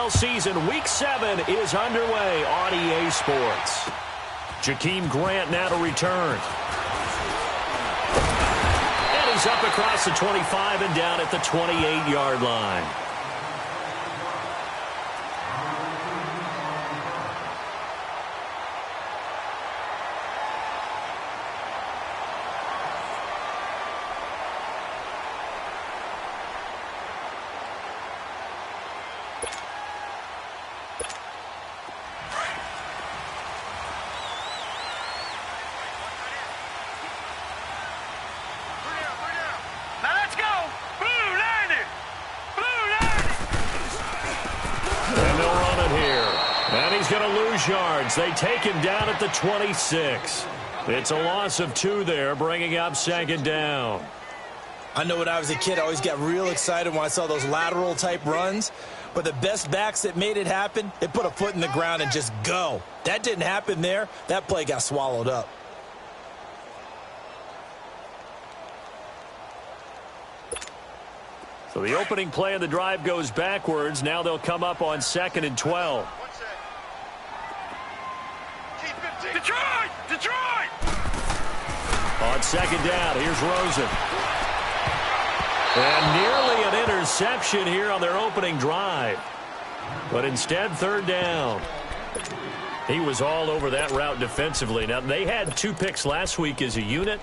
NFL season, Week 7 is underway on EA Sports. Jakeem Grant now to return. And he's up across the 25 and down at the 28-yard line. Yards. They take him down at the 26. It's a loss of 2 there, bringing up second down. I know when I was a kid, I always got real excited when I saw those lateral-type runs. But the best backs that made it happen, they put a foot in the ground and just go. That didn't happen there. That play got swallowed up. So the opening play of the drive goes backwards. Now they'll come up on 2nd and 12. Detroit! Detroit! On second down, here's Rosen. And nearly an interception here on their opening drive. But instead, 3rd down. He was all over that route defensively. Now, they had 2 picks last week as a unit.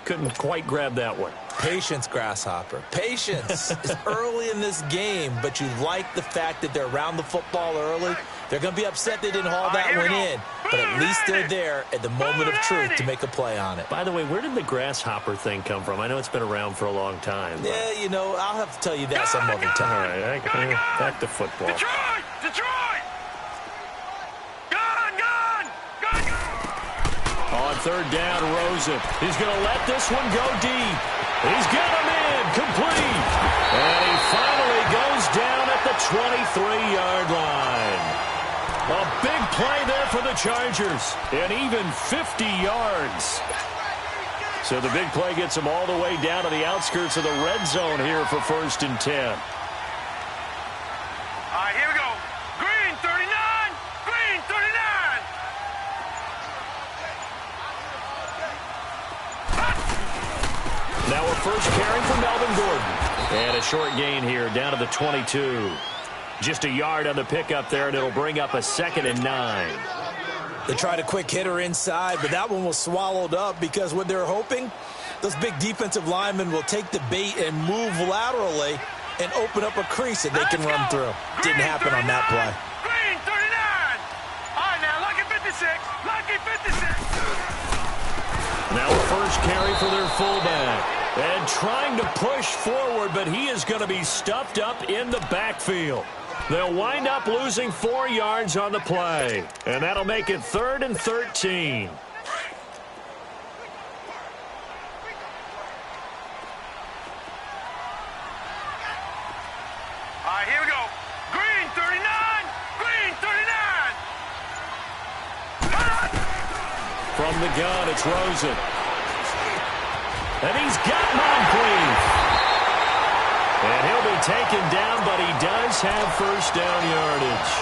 Couldn't quite grab that one. Patience, Grasshopper. Patience. It's early in this game, but you like the fact that they're around the football early. They're going to be upset they didn't haul that one in, but at least they're there at the moment of truth to make a play on it. By the way, where did the grasshopper thing come from? I know it's been around for a long time. Yeah, you know, I'll have to tell you that some other time. All right, back to football. Detroit! Detroit! Gone! On 3rd down, Rosen. He's going to let this one go deep. He's got him in, complete. And he finally goes down at the 23-yard line. A big play there for the Chargers, and even 50 yards. So the big play gets them all the way down to the outskirts of the red zone here for 1st and 10. All right, here we go. Green 39, green 39. Now a first carry for Melvin Gordon. And a short gain here down to the 22. Just a yard on the pickup there, and it'll bring up a 2nd and 9. They tried a quick hitter inside, but that one was swallowed up because what they're hoping, those big defensive linemen will take the bait and move laterally and open up a crease that they can run through. Didn't happen on that play. Green 39. All right, now, lucky 56. Lucky 56. Now a first carry for their fullback. And trying to push forward, but he is going to be stuffed up in the backfield. They'll wind up losing 4 yards on the play. And that'll make it 3rd and 13. All right, here we go. Green 39, green 39. From the gun, it's Rosen. And he's got Moncrief. And he'll be taken down, but he does have 1st down yardage.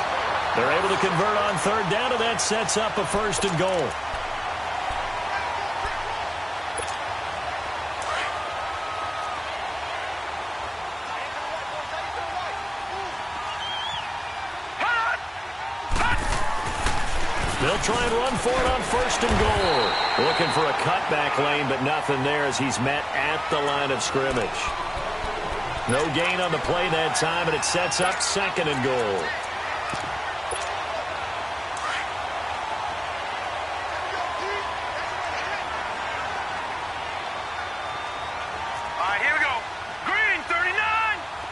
They're able to convert on 3rd down, and that sets up a 1st and goal. They'll try and run for it on 1st and goal. Looking for a cutback lane, but nothing there as he's met at the line of scrimmage. No gain on the play that time, and it sets up 2nd and goal. All right, here we go. Green 39,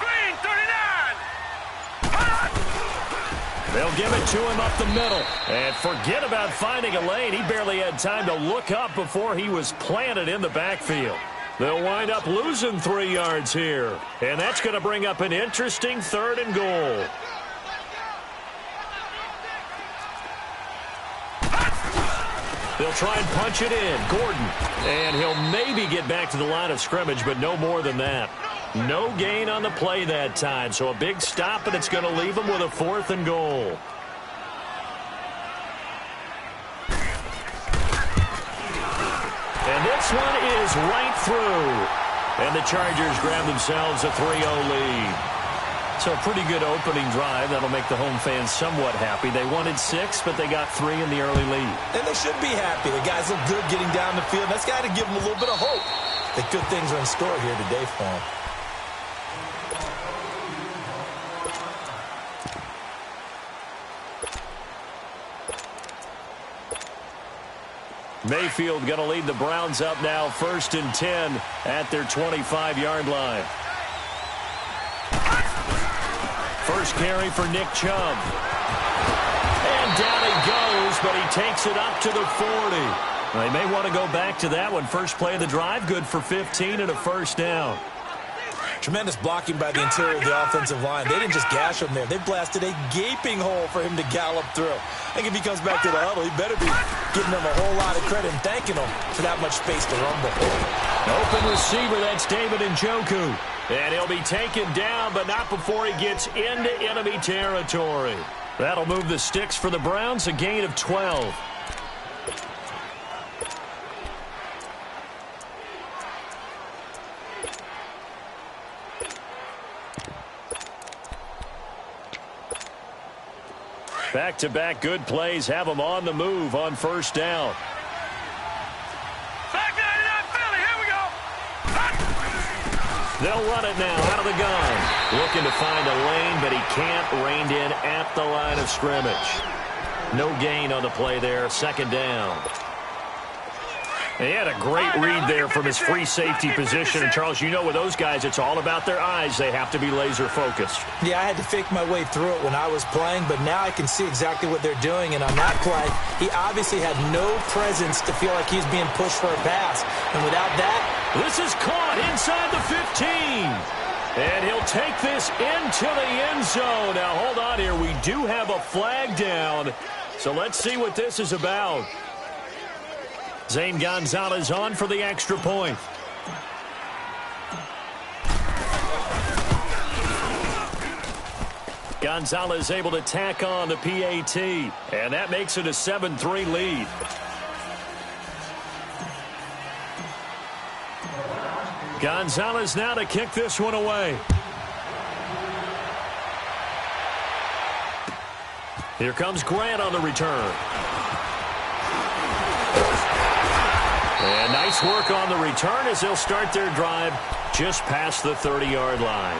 green 39. They'll give it to him up the middle. And forget about finding a lane. He barely had time to look up before he was planted in the backfield. They'll wind up losing 3 yards here. And that's going to bring up an interesting 3rd and goal. They'll try and punch it in. Gordon. And he'll maybe get back to the line of scrimmage, but no more than that. No gain on the play that time, so a big stop, and it's going to leave them with a 4th and goal. And this one is right through. And the Chargers grab themselves a 3-0 lead. So a pretty good opening drive. That'll make the home fans somewhat happy. They wanted 6, but they got 3 in the early lead. And they should be happy. The guys look good getting down the field. That's got to give them a little bit of hope that good things are in store here today for them. Mayfield going to lead the Browns up now, 1st and 10 at their 25-yard line. First carry for Nick Chubb. And down he goes, but he takes it up to the 40. They may want to go back to that one. First play of the drive, good for 15 and a 1st down. Tremendous blocking by the interior of the offensive line. They didn't just gash him there. They blasted a gaping hole for him to gallop through. I think if he comes back to the huddle, he better be giving them a whole lot of credit and thanking them for that much space to rumble. Open receiver, that's David Njoku. And he'll be taken down, but not before he gets into enemy territory. That'll move the sticks for the Browns, a gain of 12. Back-to-back good plays have them on the move on 1st down. Back 99 Philly, here we go. They'll run it now out of the gun. Looking to find a lane, but he can't. Reined in at the line of scrimmage. No gain on the play there. 2nd down. He had a great read there from his free safety position. And, Charles, you know with those guys, it's all about their eyes. They have to be laser-focused. Yeah, I had to fake my way through it when I was playing, but now I can see exactly what they're doing. And on that play, he obviously had no presence to feel like he's being pushed for a pass. And without that... This is caught inside the 15. And he'll take this into the end zone. Now, hold on here. We do have a flag down. So let's see what this is about. Zane Gonzalez on for the extra point. Gonzalez able to tack on the PAT, and that makes it a 7-3 lead. Gonzalez now to kick this one away. Here comes Grant on the return. And nice work on the return as they'll start their drive just past the 30-yard line.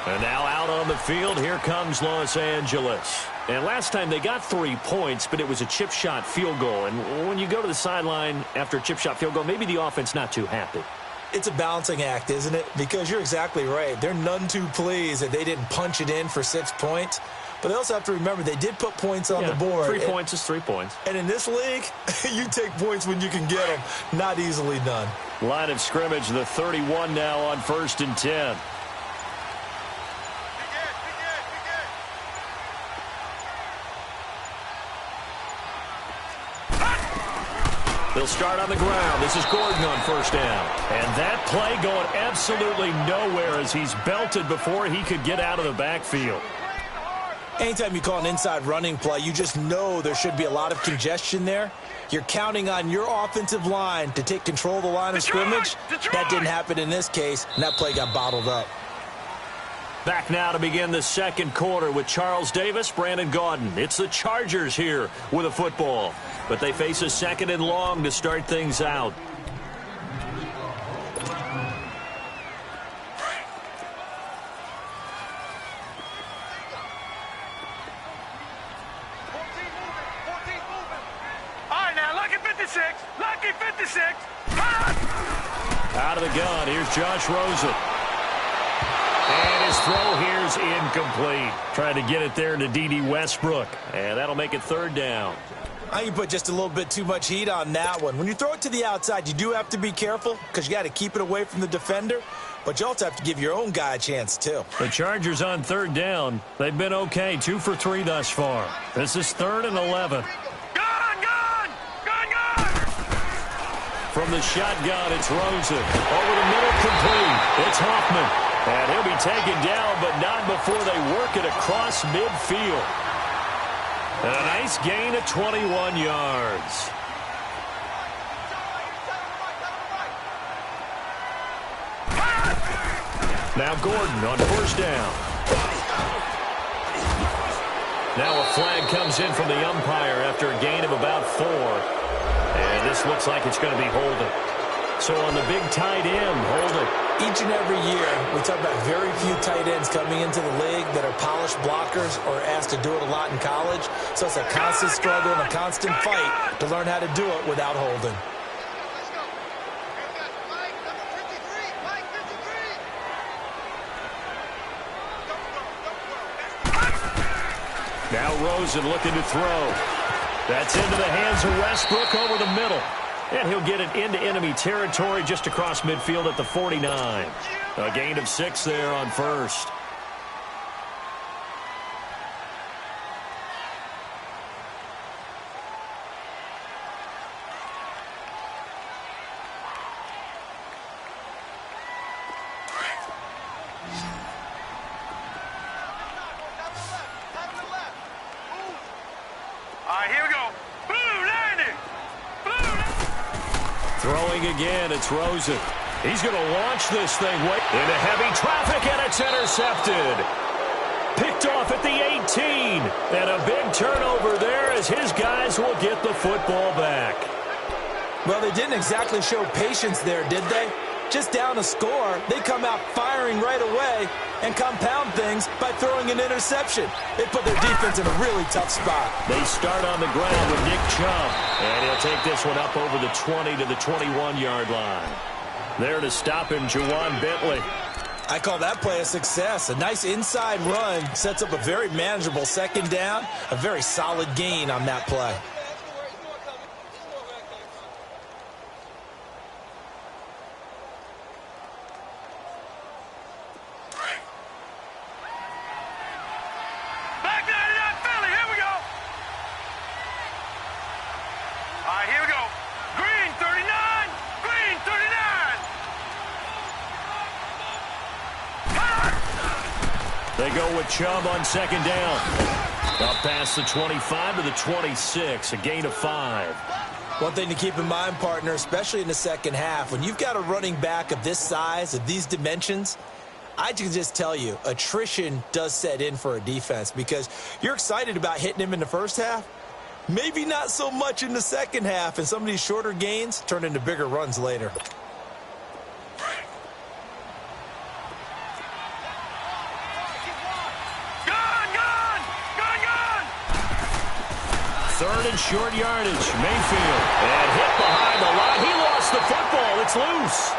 And now out on the field, here comes Los Angeles. And last time they got 3 points, but it was a chip shot field goal. And when you go to the sideline after a chip shot field goal, maybe the offense not too happy. It's a balancing act, isn't it? Because you're exactly right. They're none too pleased that they didn't punch it in for 6 points. But they also have to remember they did put points on the board. 3 points is 3 points. And in this league, you take points when you can get them. Not easily done. Line of scrimmage, the 31 now on 1st and 10. They'll start on the ground. This is Gordon on 1st down. And that play going absolutely nowhere as he's belted before he could get out of the backfield. Anytime you call an inside running play, you just know there should be a lot of congestion there. You're counting on your offensive line to take control of the line of scrimmage. That didn't happen in this case, and that play got bottled up. Back now to begin the 2nd quarter with Charles Davis, Brandon Gaudin. It's the Chargers here with a football. But they face a 2nd and long to start things out. Out of the gun, here's Josh Rosen. And his throw here's incomplete. Trying to get it there to D.D. Westbrook. And that'll make it 3rd down. I can put just a little bit too much heat on that one. When you throw it to the outside, you do have to be careful because you got to keep it away from the defender. But you also have to give your own guy a chance, too. The Chargers on 3rd down. They've been okay, 2 for 3 thus far. This is 3rd and 11. From the shotgun, it's Rosen. Over the middle, complete. It's Hoffman. And he'll be taken down, but not before they work it across midfield. And a nice gain of 21 yards. Now Gordon on first down. Now a flag comes in from the umpire after a gain of about 4. And this looks like it's going to be holding. So on the big tight end, holding. Each and every year, we talk about very few tight ends coming into the league that are polished blockers or asked to do it a lot in college. So it's a constant struggle and a constant fight to learn how to do it without holding. Now Rosen looking to throw. That's into the hands of Westbrook over the middle. And he'll get it into enemy territory just across midfield at the 49. A gain of 6 there on first. Here we go. Blue landing. Throwing again, it's Rosen. He's going to launch this thing into heavy traffic, and it's intercepted. Picked off at the 18. And a big turnover there as his guys will get the football back. Well, they didn't exactly show patience there, did they? Just down a score, they come out firing right away and compound things by throwing an interception. They put their defense in a really tough spot. They start on the ground with Nick Chubb, and he'll take this one up over the 20 to the 21-yard line. There to stop him, Juwan Bentley. I call that play a success. A nice inside run sets up a very manageable second down, a very solid gain on that play. They go with Chubb on second down. Up past the 25 to the 26, a gain of 5. One thing to keep in mind, partner, especially in the second half, when you've got a running back of this size, of these dimensions, I can just tell you, attrition does set in for a defense because you're excited about hitting him in the first half. Maybe not so much in the second half, and some of these shorter gains turn into bigger runs later. Third and short yardage, Mayfield. And hit behind the line. He lost the football. It's loose.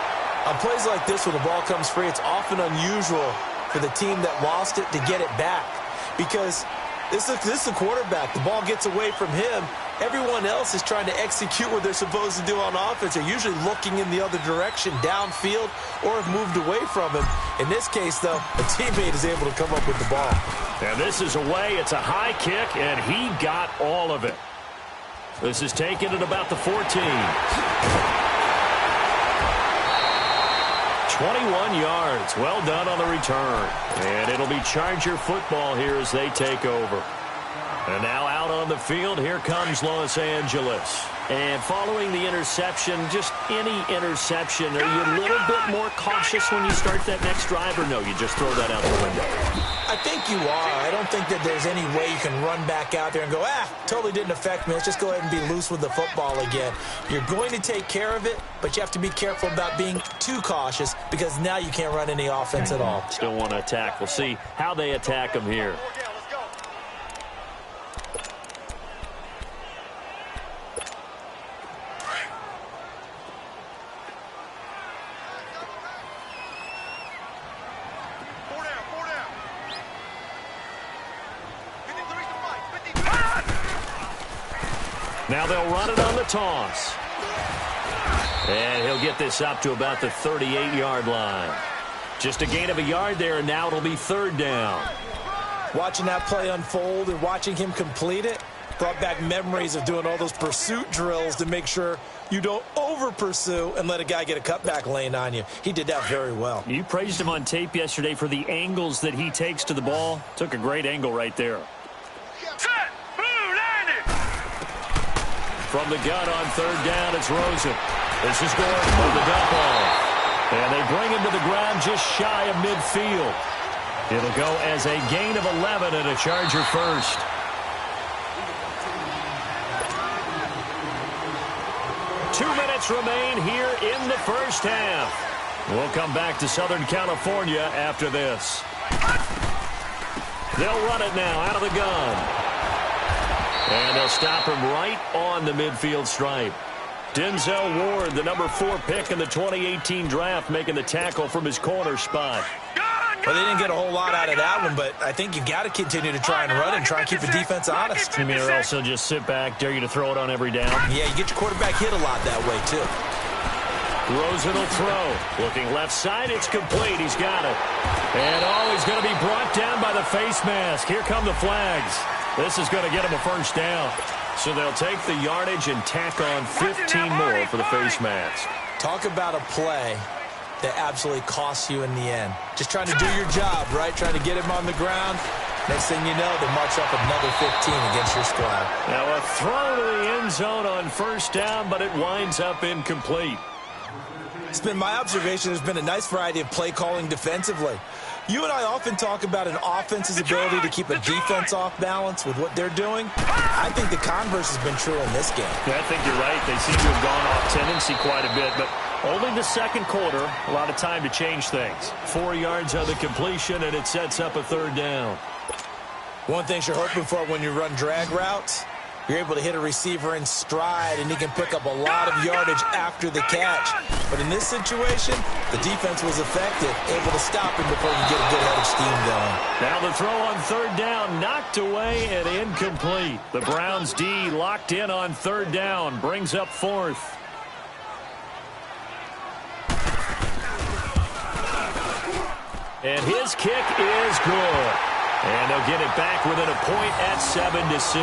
On plays like this when the ball comes free, it's often unusual for the team that lost it to get it back. Because this is the quarterback. The ball gets away from him. Everyone else is trying to execute what they're supposed to do on offense. They're usually looking in the other direction, downfield, or have moved away from him. In this case, though, a teammate is able to come up with the ball. And this is away. It's a high kick, and he got all of it. This is taken at about the 14. 21 yards. Well done on the return. And it'll be Charger football here as they take over. And now out on the field, here comes Los Angeles. And following the interception, just any interception, are you a little bit more cautious when you start that next drive, or no, you just throw that out the window? I think you are. I don't think that there's any way you can run back out there and go, totally didn't affect me. Let's just go ahead and be loose with the football again. You're going to take care of it, but you have to be careful about being too cautious because now you can't run any offense at all. Still want to attack. We'll see how they attack them here. Now they'll run it on the toss. And he'll get this up to about the 38-yard line. Just a gain of a yard there, and now it'll be third down. Watching that play unfold and watching him complete it brought back memories of doing all those pursuit drills to make sure you don't over-pursue and let a guy get a cutback lane on you. He did that very well. You praised him on tape yesterday for the angles that he takes to the ball. Took a great angle right there. Set. Blue landed. From the gun on third down, it's Rosen. This is going for the dump off. And they bring him to the ground just shy of midfield. It'll go as a gain of 11 and a Charger first. Two minutes remain here in the first half. We'll come back to Southern California after this. They'll run it now out of the gun. And they'll stop him right on the midfield stripe. Denzel Ward, the number 4 pick in the 2018 draft, making the tackle from his corner spot. Well, they didn't get a whole lot out of that one, but I think you've got to continue to try and run and try and keep the defense honest. You mean or also just sit back, dare you to throw it on every down? Yeah, you get your quarterback hit a lot that way, too. Rosen will throw. Looking left side, it's complete. He's got it. And, he's going to be brought down by the face mask. Here come the flags. This is going to get him a first down. So they'll take the yardage and tack on 15 more for the face mask. Talk about a play that absolutely costs you in the end. Just trying to do your job, right? Trying to get him on the ground. Next thing you know, they march up another 15 against your squad. Now a throw to the end zone on first down, but it winds up incomplete. It's been my observation there's been a nice variety of play calling defensively. You and I often talk about an offense's ability to keep a defense off balance with what they're doing. I think the converse has been true in this game. Yeah, I think you're right. They seem to have gone off tendency quite a bit, but only the second quarter, a lot of time to change things. 4 yards on the completion, and it sets up a third down. One thing you're hoping for when you run drag routes, you're able to hit a receiver in stride, and he can pick up a lot of yardage after the catch. But in this situation, the defense was effective, able to stop him before you get a good head of steam going. Now the throw on third down, knocked away and incomplete. The Browns D locked in on third down, brings up fourth. And his kick is good. And they'll get it back within a point at 7-6.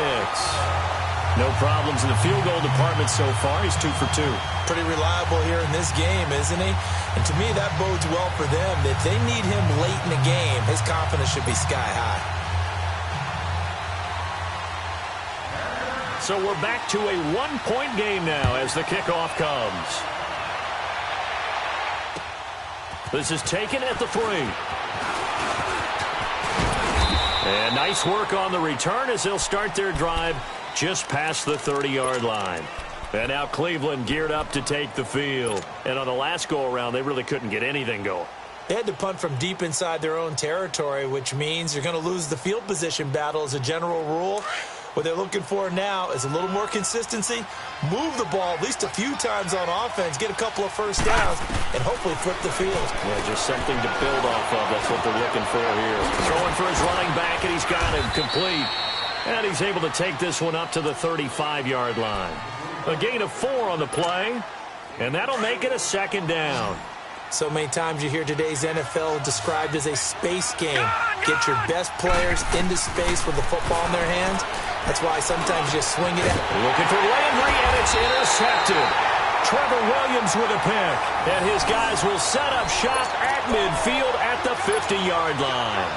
No problems in the field goal department so far. He's 2 for 2. Pretty reliable here in this game, isn't he? And to me, that bodes well for them. If they need him late in the game, his confidence should be sky high. So we're back to a 1-point game now as the kickoff comes. This is taken at the 3. And nice work on the return as they'll start their drive just past the 30-yard line. And now Cleveland geared up to take the field. And on the last go-around, they really couldn't get anything going. They had to punt from deep inside their own territory, which means you're going to lose the field position battle as a general rule. What they're looking for now is a little more consistency, move the ball at least a few times on offense, get a couple of first downs, and hopefully flip the field. Yeah, just something to build off of. That's what they're looking for here. Throwing for his running back, and he's got him complete. And he's able to take this one up to the 35-yard line. A gain of 4 on the play, and that'll make it a second down. So many times you hear today's NFL described as a space game. Get your best players into space with the football in their hands. That's why sometimes you swing it out. Looking for Landry, and it's intercepted. Trevor Williams with a pick. And his guys will set up shop at midfield at the 50-yard line.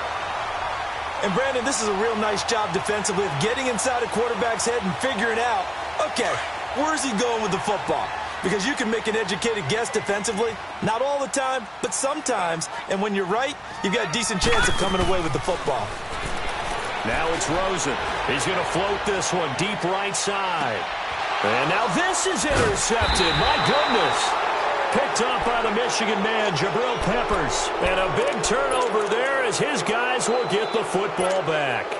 And, Brandon, this is a real nice job defensively of getting inside a quarterback's head and figuring out, okay, where's he going with the football? Because you can make an educated guess defensively. Not all the time, but sometimes. And when you're right, you've got a decent chance of coming away with the football. Now it's Rosen. He's going to float this one deep right side. And now this is intercepted. My goodness. Picked up by the Michigan man, Jabril Peppers. And a big turnover there as his guys will get the football back.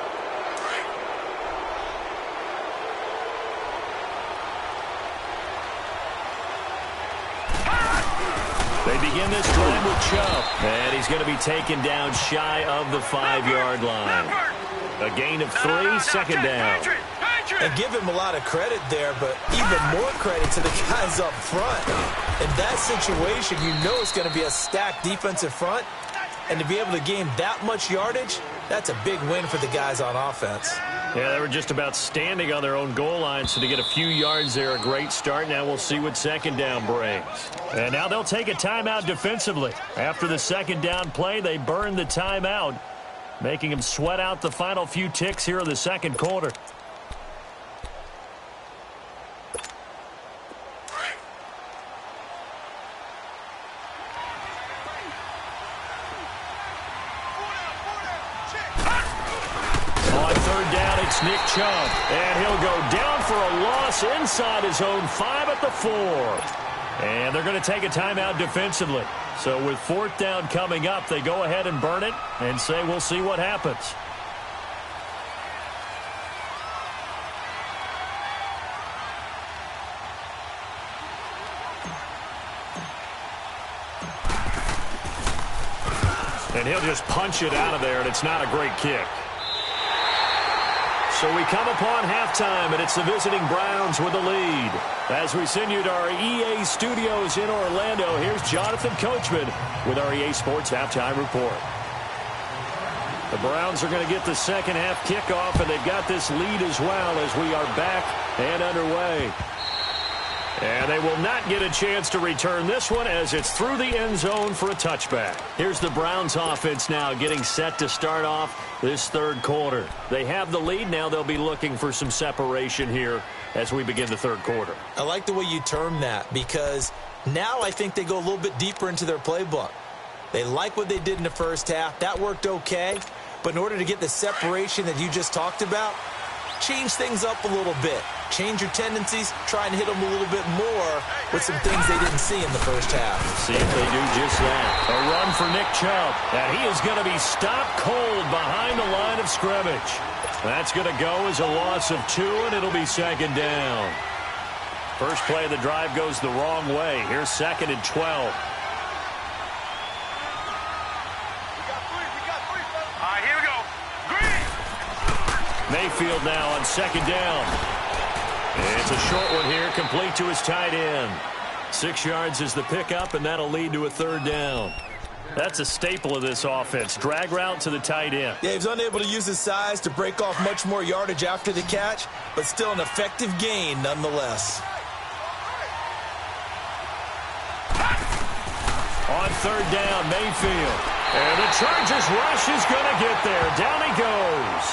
They begin this drive with Chubb. And he's going to be taken down shy of the 5-yard line. A gain of 3, second down. And give him a lot of credit there, but even more credit to the guys up front. In that situation, you know it's going to be a stacked defensive front. And to be able to gain that much yardage, That's a big win for the guys on offense. Yeah, they were just about standing on their own goal line, so to get a few yards there, a great start. Now we'll see what second down brings. And now they'll take a timeout defensively. After the second down play, they burn the timeout, making them sweat out the final few ticks here in the second quarter. Nick Chubb, and he'll go down for a loss inside his own 5 at the 4. And they're going to take a timeout defensively. So with fourth down coming up, they go ahead and burn it and say we'll see what happens. And he'll just punch it out of there, and it's not a great kick. So we come upon halftime, and it's the visiting Browns with the lead. As we send you to our EA studios in Orlando, here's Jonathan Coachman with our EA Sports Halftime Report. The Browns are going to get the second half kickoff, and they've got this lead as well as we are back and underway. And they will not get a chance to return this one as it's through the end zone for a touchback. Here's the Browns offense now getting set to start off this third quarter. They have the lead. Now they'll be looking for some separation here as we begin the third quarter. I like the way you term that because now I think they go a little bit deeper into their playbook. They like what they did in the first half. That worked okay. But in order to get the separation that you just talked about, change things up a little bit. Change your tendencies, try and hit them a little bit more with some things they didn't see in the first half. See if they do just that. A run for Nick Chubb, and he is going to be stopped cold behind the line of scrimmage. That's going to go as a loss of 2, and it'll be second down. First play of the drive goes the wrong way. Here's second and 12. Here we go. Green. Mayfield now on second down. It's a short one here, complete to his tight end. 6 yards is the pickup, and that'll lead to a third down. That's a staple of this offense. Drag route to the tight end. Yeah, he's unable to use his size to break off much more yardage after the catch, but still an effective gain nonetheless. On third down, Mayfield. And the Chargers rush is going to get there. Down he goes.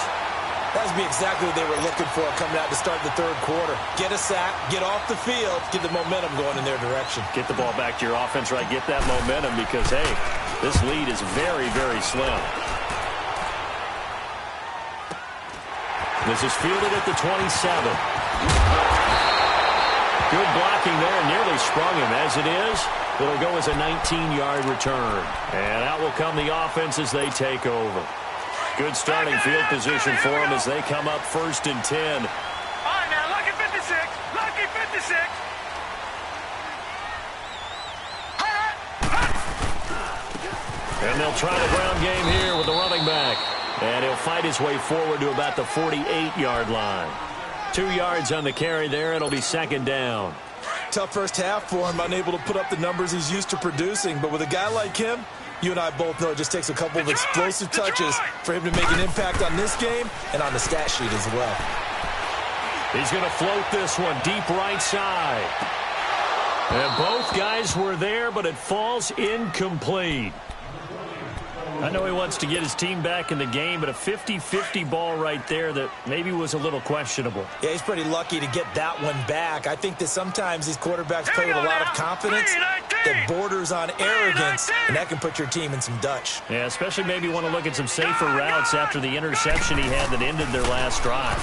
That would be exactly what they were looking for coming out to start the third quarter. Get a sack, get off the field, get the momentum going in their direction. Get the ball back to your offense, right? Get that momentum because, hey, this lead is very, very slim. This is fielded at the 27. Good blocking there, nearly sprung him. As it is, it'll go as a 19-yard return. And out will come the offense as they take over. Good starting field position for them as they come up first and 10. All right, now, lucky 56. Lucky 56. And they'll try the ground game here with the running back. And he'll fight his way forward to about the 48-yard line. 2 yards on the carry there. It'll be second down. Tough first half for him, unable to put up the numbers he's used to producing. But with a guy like him, you and I both know it just takes a couple of explosive touches for him to make an impact on this game and on the stat sheet as well. He's going to float this one deep right side. And both guys were there, but it falls incomplete. I know he wants to get his team back in the game, but a 50-50 ball right there that maybe was a little questionable. Yeah, he's pretty lucky to get that one back. I think that sometimes these quarterbacks play with a lot of confidence that borders on arrogance, and that can put your team in some Dutch. Yeah, especially maybe want to look at some safer routes after the interception he had that ended their last drive.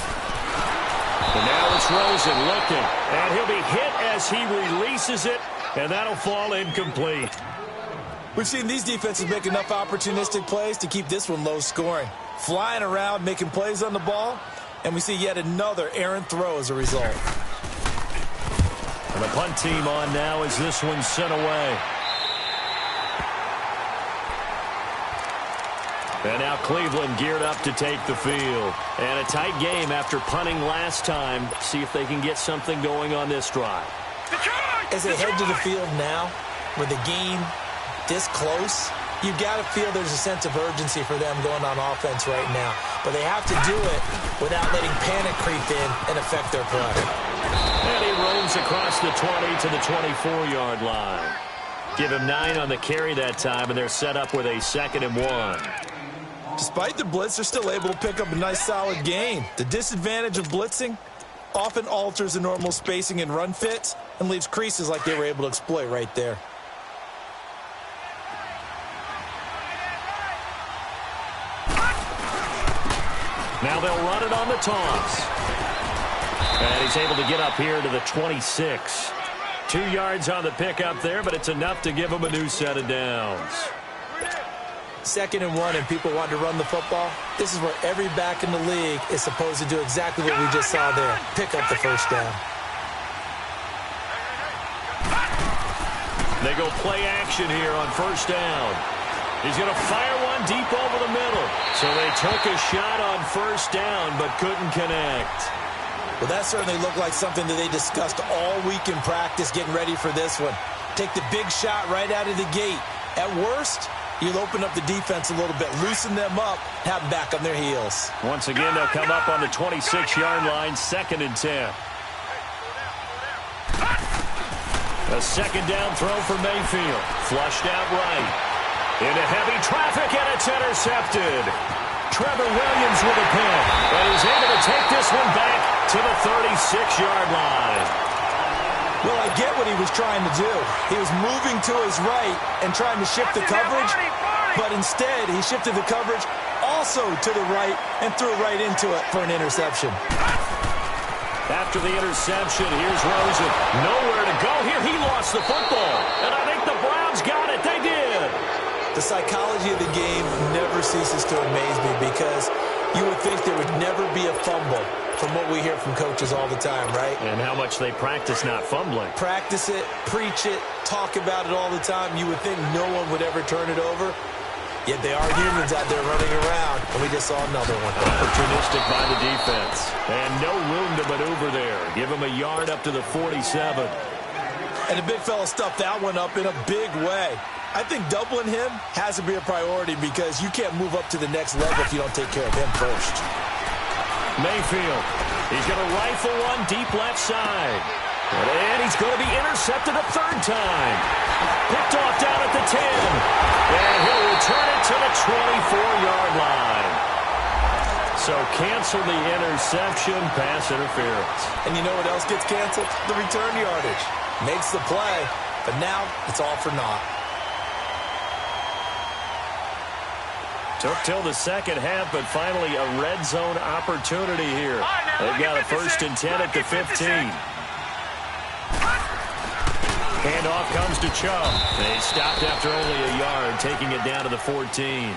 And now it's Rosen looking, and he'll be hit as he releases it, and that'll fall incomplete. We've seen these defenses make enough opportunistic plays to keep this one low scoring. Flying around, making plays on the ball, and we see yet another errant throw as a result. And the punt team on now as this one's sent away. And now Cleveland geared up to take the field. And a tight game after punting last time. See if they can get something going on this drive. As they head to the field now, with the game this close, You've got to feel there's a sense of urgency for them going on offense right now. But they have to do it without letting panic creep in and affect their play. And he roams across the 20 to the 24-yard line. Give him 9 on the carry that time, and they're set up with a 2nd and 1. Despite the blitz, they're still able to pick up a nice, solid gain. The disadvantage of blitzing often alters the normal spacing and run fits and leaves creases like they were able to exploit right there. Now they'll run it on the toss. And he's able to get up here to the 26. 2 yards on the pickup there, but it's enough to give him a new set of downs. 2nd and 1, and people want to run the football. This is where every back in the league is supposed to do exactly what we just saw there. Pick up the first down. They go play action here on first down. He's going to fire one deep over the middle. So they took a shot on first down, but couldn't connect. Well, that certainly looked like something that they discussed all week in practice, getting ready for this one. Take the big shot right out of the gate. At worst, you'll open up the defense a little bit, loosen them up, have them back on their heels. Once again, they'll come up on the 26-yard line, 2nd and 10. A 2nd down throw for Mayfield. Flushed out right. Into heavy traffic, and it's intercepted. Trevor Williams with a pick, and he's able to take this one back to the 36-yard line. Well, I get what he was trying to do. He was moving to his right and trying to shift the coverage, but instead he shifted the coverage also to the right and threw right into it for an interception. After the interception, here's Rosen. Nowhere to go here. He lost the football, and I think the Browns got it. They did. The psychology of the game never ceases to amaze me because you would think there would never be a fumble from what we hear from coaches all the time, right? And how much they practice not fumbling. Practice it, preach it, talk about it all the time. You would think no one would ever turn it over. Yet they are humans out there running around, and we just saw another one. Opportunistic by the defense. And no room to maneuver there. Give him a yard up to the 47. And the big fella stuffed that one up in a big way. I think doubling him has to be a priority because you can't move up to the next level if you don't take care of him first. Mayfield, he's going to rifle one deep left side. And he's going to be intercepted a 3rd time. Picked off down at the 10. And he'll return it to the 24-yard line. So cancel the interception, pass interference. And you know what else gets canceled? The return yardage. Makes the play, but now it's all for naught. Took till the 2nd half, but finally a red zone opportunity here. They've got a 1st and 10 at the 15. Handoff comes to Chubb. They stopped after only a yard, taking it down to the 14.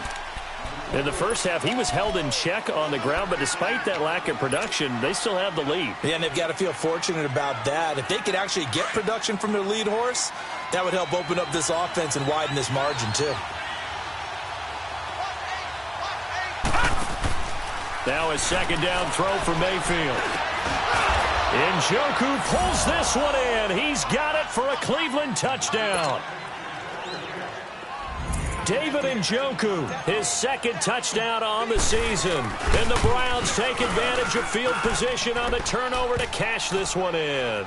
In the first half, he was held in check on the ground, but despite that lack of production, they still have the lead. Yeah, and they've got to feel fortunate about that. If they could actually get production from their lead horse, that would help open up this offense and widen this margin, too. Now a 2nd down throw for Mayfield. Njoku pulls this one in. He's got it for a Cleveland touchdown. David Njoku, his 2nd touchdown on the season. And the Browns take advantage of field position on the turnover to cash this one in.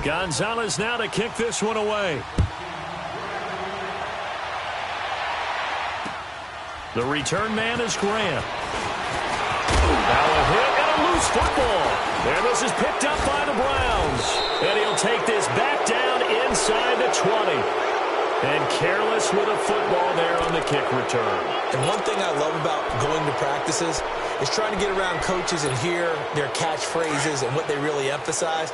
Gonzalez now to kick this one away. The return man is Grant. Now a hit and a loose football. And this is picked up by the Browns. And he'll take this back down inside the 20. And careless with a football there on the kick return. And one thing I love about going to practices is trying to get around coaches and hear their catchphrases and what they really emphasize.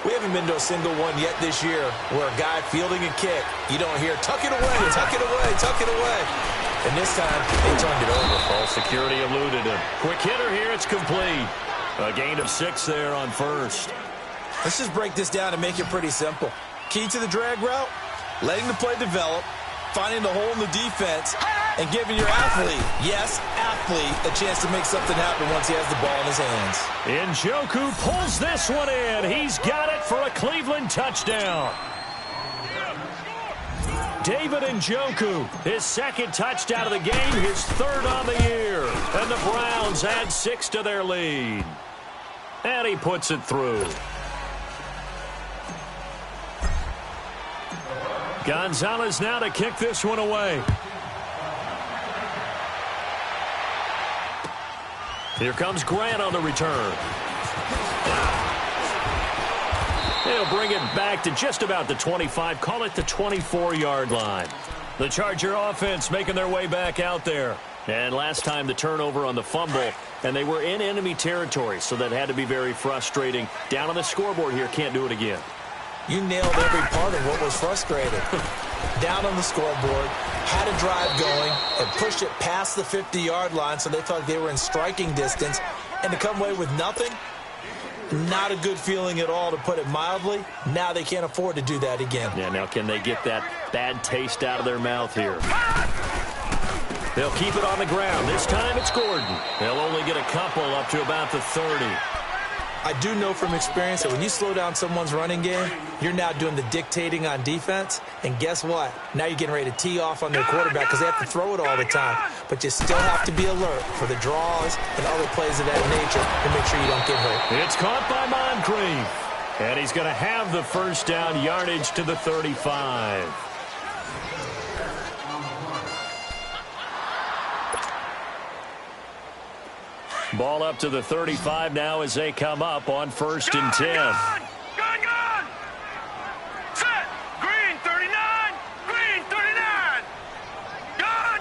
We haven't been to a single one yet this year where a guy fielding a kick, you don't hear, tuck it away, tuck it away, tuck it away. And this time, they turned it over. Ball security eluded him. Quick hitter here, it's complete. A gain of 6 there on first. Let's just break this down and make it pretty simple. Key to the drag route, letting the play develop, finding the hole in the defense, and giving your athlete, yes, athlete, a chance to make something happen once he has the ball in his hands. Njoku pulls this one in. He's got it for a Cleveland touchdown. David Njoku, his second touchdown of the game, his third on the year. And the Browns add 6 to their lead. And he puts it through. Gonzalez now to kick this one away. Here comes Grant on the return. They'll bring it back to just about the 25, call it the 24-yard line. The Charger offense making their way back out there. And last time the turnover on the fumble, and they were in enemy territory, so that had to be very frustrating. Down on the scoreboard here, can't do it again. You nailed every part of what was frustrating. Down on the scoreboard, had a drive going, and pushed it past the 50-yard line so they felt like they were in striking distance. And to come away with nothing, not a good feeling at all, to put it mildly. Now they can't afford to do that again. Yeah, now can they get that bad taste out of their mouth here? They'll keep it on the ground. This time it's Gordon. They'll only get a couple up to about the 30. I do know from experience that when you slow down someone's running game, you're now doing the dictating on defense. And guess what? Now you're getting ready to tee off on their quarterback because they have to throw it all the time. But you still have to be alert for the draws and other plays of that nature to make sure you don't get hurt. It's caught by Moncrief. And he's going to have the first down, yardage to the 35. Ball up to the 35 now as they come up on 1st and 10. Gun! Set! Green 39! Green 39! Gun!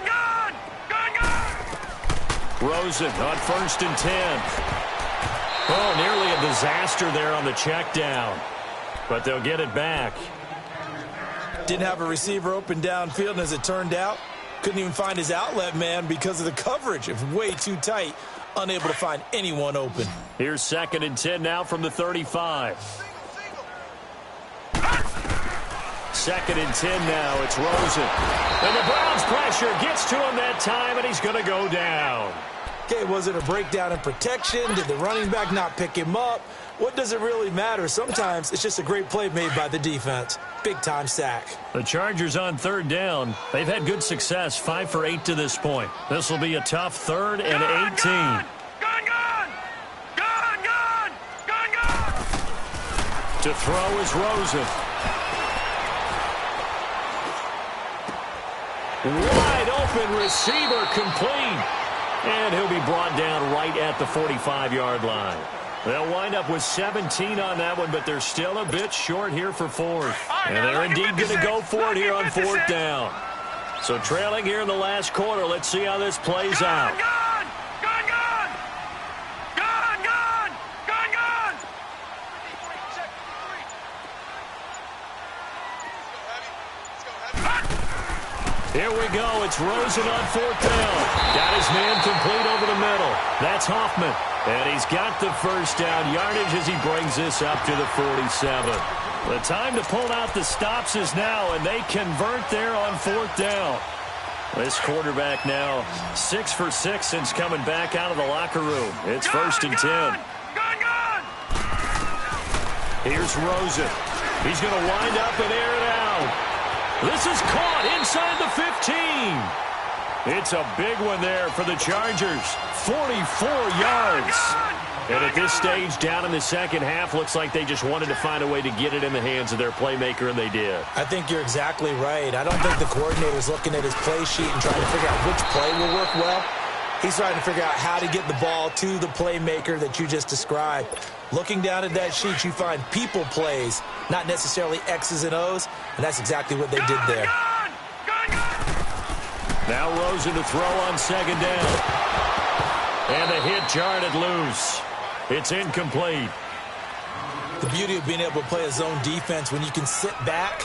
Rosen on 1st and 10. Oh, nearly a disaster there on the check down. But they'll get it back. Didn't have a receiver open downfield, and as it turned out, couldn't even find his outlet man because of the coverage. It was way too tight. Unable to find anyone open. Here's 2nd and 10 now from the 35. 2nd and 10 now. It's Rosen. And the Browns pressure gets to him that time, and he's going to go down. Okay, was it a breakdown in protection? Did the running back not pick him up? What does it really matter? Sometimes it's just a great play made by the defense. Big-time sack. The Chargers on 3rd down. They've had good success, 5 for 8 to this point. This will be a tough 3rd and 18. Gun! To throw is Rosen. Wide open receiver complete. And he'll be brought down right at the 45-yard line. They'll wind up with 17 on that one, but they're still a bit short here for 4th. And they're indeed going to go for it here on 4th down. So trailing here in the last quarter, let's see how this plays out. Gun! Here we go. It's Rosen on 4th down. Got his man complete over the middle. That's Hoffman. And he's got the first down yardage as he brings this up to the 47. The time to pull out the stops is now, and they convert there on 4th down. This quarterback now 6 for 6 since coming back out of the locker room. It's 1st and 10. Gun! Here's Rosen. He's going to wind up and air it out. This is caught inside the 15. It's a big one there for the Chargers. 44 yards. And at this stage, down in the second half, looks like they just wanted to find a way to get it in the hands of their playmaker, and they did. I think you're exactly right. I don't think the coordinator's looking at his play sheet and trying to figure out which play will work well. He's trying to figure out how to get the ball to the playmaker that you just described. Looking down at that sheet, you find people plays, not necessarily X's and O's, and that's exactly what they did there. Now Rosen to throw on 2nd down. And the hit jarred loose. It's incomplete. The beauty of being able to play a zone defense when you can sit back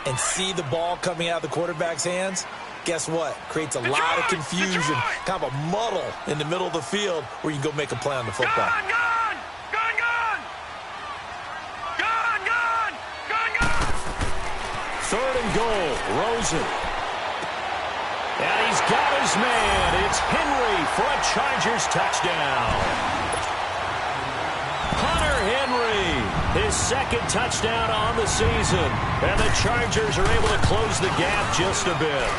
and see the ball coming out of the quarterback's hands, guess what? Creates a lot of confusion, kind of a muddle in the middle of the field where you can go make a play on the football. 3rd and goal. Rosen. And he's got his man. It's Henry for a Chargers touchdown. Hunter Henry, his 2nd touchdown on the season. And the Chargers are able to close the gap just a bit.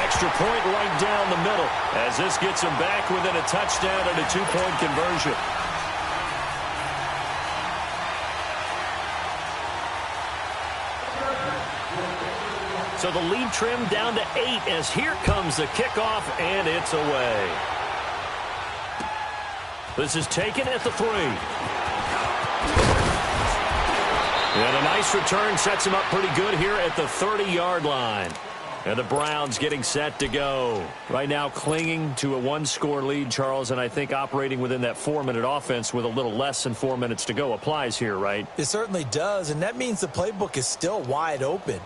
Extra point right down the middle as this gets them back within a touchdown and a 2-point conversion. So the lead trimmed down to 8 as here comes the kickoff, and it's away. This is taken at the 3. And a nice return sets him up pretty good here at the 30-yard line. And the Browns getting set to go. Right now clinging to a 1-score lead, Charles, and I think operating within that 4-minute offense with a little less than 4 minutes to go applies here, right? It certainly does, and that means the playbook is still wide open.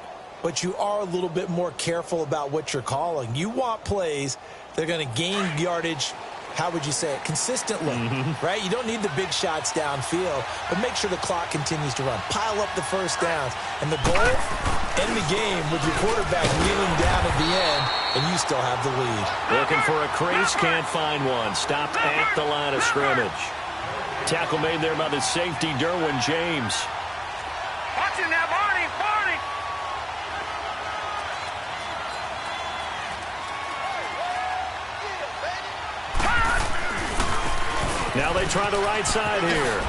But you are a little bit more careful about what you're calling. You want plays that are going to gain yardage, how would you say it, consistently, right? You don't need the big shots downfield, but make sure the clock continues to run. Pile up the first downs. And the goal, end the game with your quarterback kneeling down at the end, and you still have the lead. Looking for a crease, can't find one. Stopped at the line of scrimmage. Tackle made there by the safety, Derwin James. Watching that, Barney, Barney. Now they try the right side here.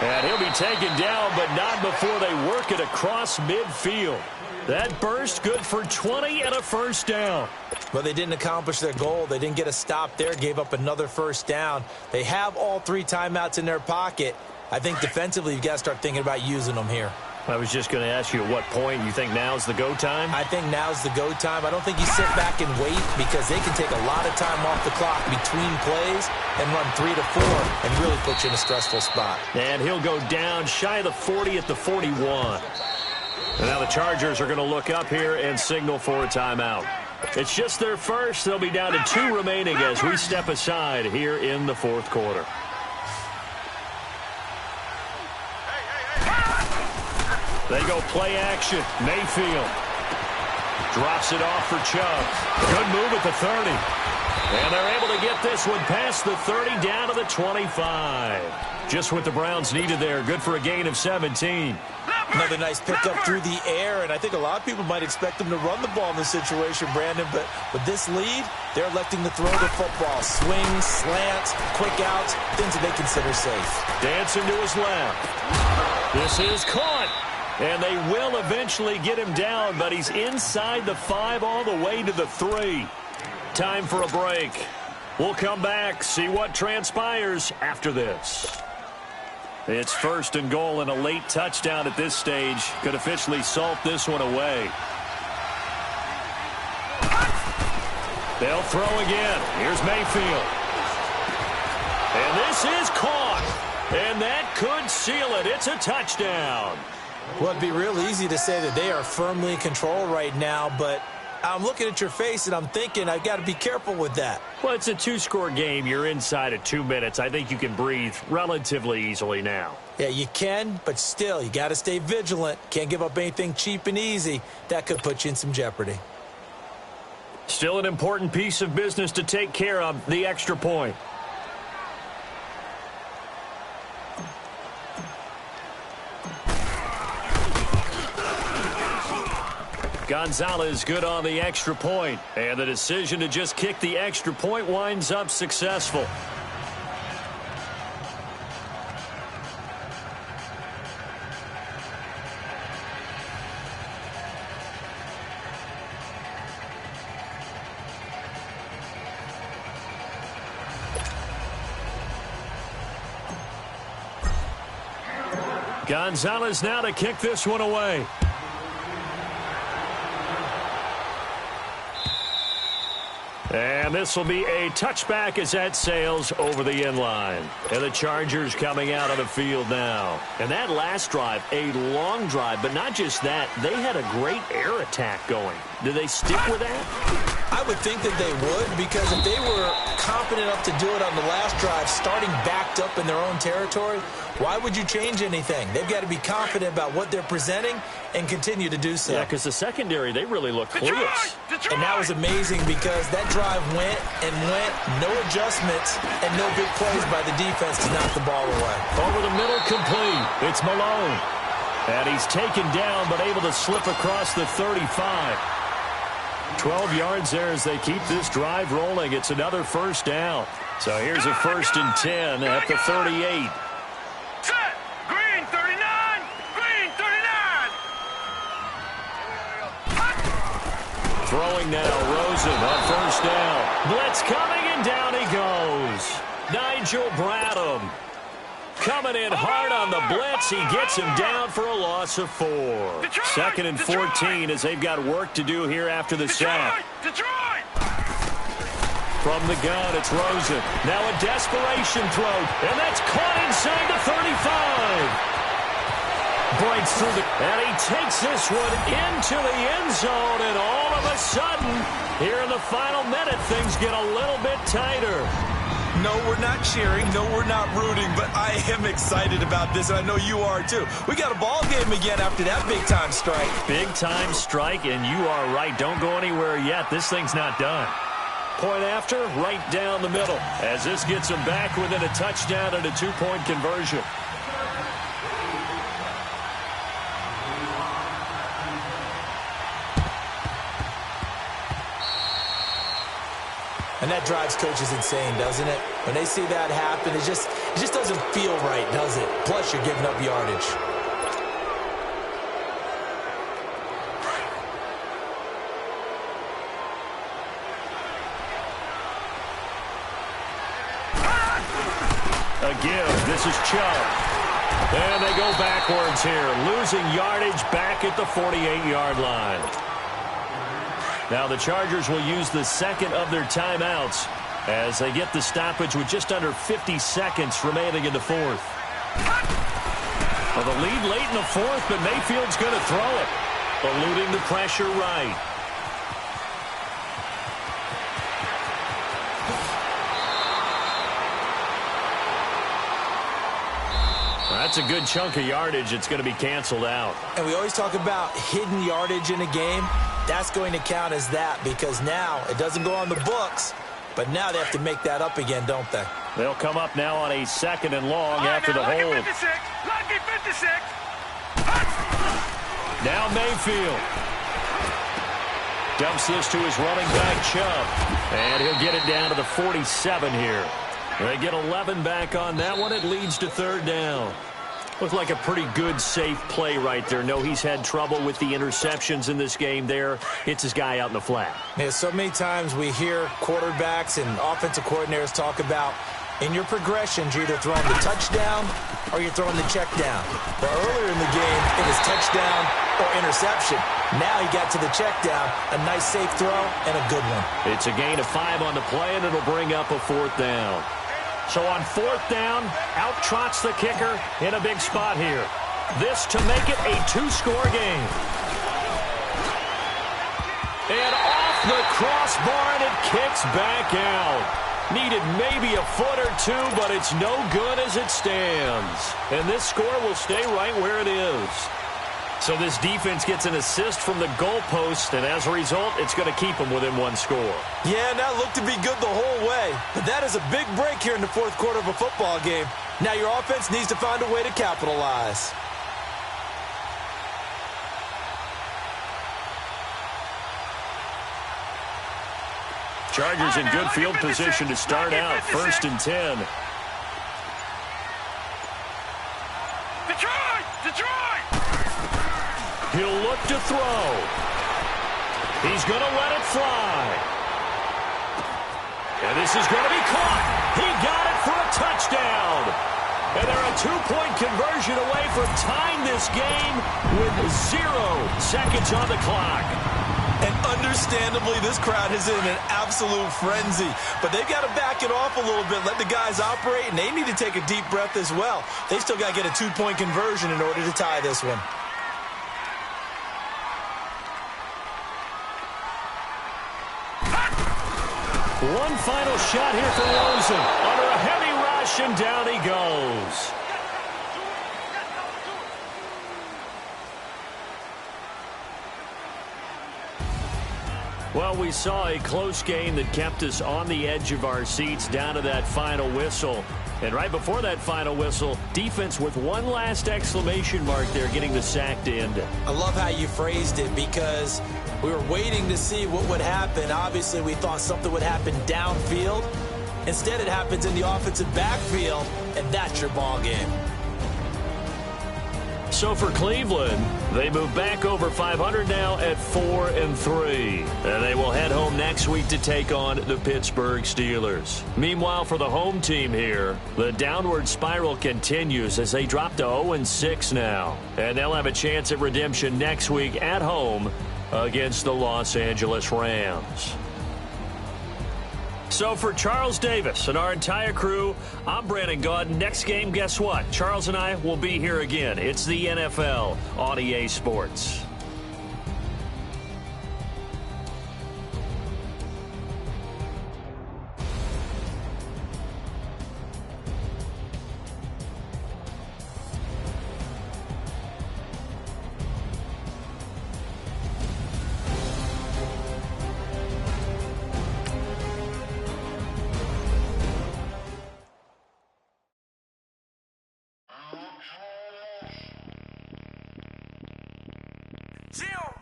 And he'll be taken down, but not before they work it across midfield. That burst good for 20 and a first down. Well, they didn't accomplish their goal. They didn't get a stop there, gave up another first down. They have all 3 timeouts in their pocket. I think defensively you've got to start thinking about using them here. I was just going to ask you at what point you think now's the go time? I think now's the go time. I don't think you sit back and wait because they can take a lot of time off the clock between plays and run 3 to 4 and really put you in a stressful spot. And he'll go down shy of the 40 at the 41. And now the Chargers are going to look up here and signal for a timeout. It's just their first. They'll be down to 2 remaining as we step aside here in the 4th quarter. They go play action. Mayfield drops it off for Chubb. Good move at the 30. And they're able to get this one past the 30 down to the 25. Just what the Browns needed there. Good for a gain of 17. Another nice pickup through the air, and I think a lot of people might expect them to run the ball in this situation, Brandon, but with this lead, they're electing to throw the football. Swings, slants, quick outs, things that they consider safe. Dancing to his left. This is caught. And they will eventually get him down, but he's inside the 5 all the way to the 3. Time for a break. We'll come back, see what transpires after this. It's 1st and goal, and a late touchdown at this stage could officially salt this one away. They'll throw again. Here's Mayfield. And this is caught. And that could seal it. It's a touchdown. Well, it'd be real easy to say that they are firmly in control right now, but I'm looking at your face and I'm thinking I've got to be careful with that. Well, it's a 2-score game. You're inside of 2 minutes. I think you can breathe relatively easily now. Yeah, you can, but still, you got to stay vigilant. Can't give up anything cheap and easy. That could put you in some jeopardy. Still an important piece of business to take care of, the extra point. Gonzalez good on the extra point, and the decision to just kick the extra point winds up successful. Gonzalez now to kick this one away. And this will be a touchback as that sails over the end line. And the Chargers coming out on the field now. And that last drive, a long drive, but not just that. They had a great air attack going. Do they stick with that? I would think that they would, because if they were confident enough to do it on the last drive, starting backed up in their own territory, why would you change anything? They've got to be confident about what they're presenting and continue to do so. Yeah, because the secondary, they really looked clueless. And that was amazing because that drive went and went, no adjustments, and no big plays by the defense to knock the ball away. Over the middle, complete. It's Malone. And he's taken down, but able to slip across the 35. 12 yards there as they keep this drive rolling. It's another first down. So here's a 1st and 10 at the 38. Set. Green 39. Green 39. Throwing now, Rosen on 1st down. Blitz coming, and down he goes. Nigel Bradham coming in hard on the blitz. He gets him down for a loss of 4. 2nd and 14 as they've got work to do here after the sack. From the gun, it's Rosen. Now a desperation throw, and that's caught inside the 35. Breaks through and he takes this one into the end zone, and all of a sudden, here in the final minute, things get a little bit tighter. No, we're not cheering. No, we're not rooting, but I am excited about this, and I know you are too. We got a ball game again after that big-time strike. Big-time strike, and you are right. Don't go anywhere yet. This thing's not done. Point after, right down the middle, as this gets them back within a touchdown and a 2-point conversion. And that drives coaches insane, doesn't it? When they see that happen, it just doesn't feel right, does it? Plus, you're giving up yardage. A give. This is Chubb. And they go backwards here, losing yardage back at the 48-yard line. Now the Chargers will use the second of their timeouts as they get the stoppage with just under 50 seconds remaining in the 4th. Well, the lead late in the 4th, but Mayfield's going to throw it, eluding the pressure right. That's a good chunk of yardage. It's going to be canceled out. And we always talk about hidden yardage in a game. That's going to count as that because now it doesn't go on the books, but now they have to make that up again, don't they? They'll come up now on a 2nd and long after the hold. Lucky 56. Now Mayfield dumps this to his running back, Chubb, and he'll get it down to the 47 here. They get 11 back on that one. It leads to 3rd down. Looked like a pretty good, safe play right there. No, he's had trouble with the interceptions in this game there. Hits his guy out in the flat. Yeah, so many times we hear quarterbacks and offensive coordinators talk about in your progressions, you're either throwing the touchdown or you're throwing the check down. Well, earlier in the game, it was touchdown or interception. Now he got to the check down, a nice safe throw, and a good one. It's a gain of 5 on the play, and it'll bring up a 4th down. So on 4th down, out trots the kicker in a big spot here. This to make it a 2-score game. And off the crossbar, and it kicks back out. Needed maybe a foot or two, but it's no good as it stands. And this score will stay right where it is. So this defense gets an assist from the goalpost, and as a result, it's going to keep them within 1 score. Yeah, and that looked to be good the whole way. But that is a big break here in the 4th quarter of a football game. Now your offense needs to find a way to capitalize. Chargers in good field position to start out. 1st and 10. Detroit! He'll look to throw. He's going to let it fly. And this is going to be caught. He got it for a touchdown. And they're a 2-point conversion away from tying this game with 0 seconds on the clock. And understandably, this crowd is in an absolute frenzy. But they've got to back it off a little bit, let the guys operate, and they need to take a deep breath as well. They still got to get a 2-point conversion in order to tie this one. One final shot here for Rosen. Under a heavy rush, and down he goes. Well, we saw a close game that kept us on the edge of our seats down to that final whistle. And right before that final whistle, defense with one last exclamation mark there, getting the sack to end it. I love how you phrased it, because we were waiting to see what would happen. Obviously, we thought something would happen downfield. Instead, it happens in the offensive backfield, and that's your ball game. So for Cleveland, they move back over 500 now at 4-3. And they will head home next week to take on the Pittsburgh Steelers. Meanwhile, for the home team here, the downward spiral continues as they drop to 0-6 now. And they'll have a chance at redemption next week at home against the Los Angeles Rams. So for Charles Davis and our entire crew, I'm Brandon Gaudin. Next game, guess what? Charles and I will be here again. It's the NFL on EA Sports.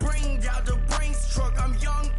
Bring out the brains truck, I'm young